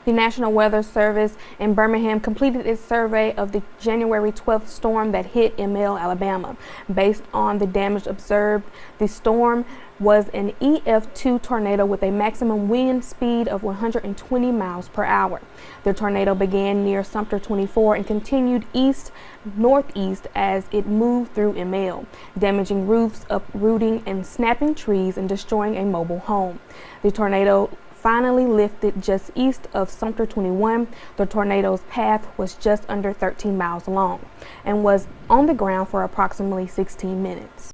The National Weather Service in Birmingham completed its survey of the January 12th storm that hit Emelle, Alabama. Based on the damage observed, the storm was an EF-2 tornado with a maximum wind speed of 120 miles per hour. The tornado began near Sumter 24 and continued east-northeast as it moved through Emelle, damaging roofs, uprooting and snapping trees, and destroying a mobile home. The tornado finally lifted just east of Sumter 21. The tornado's path was just under 13 miles long and was on the ground for approximately 16 minutes.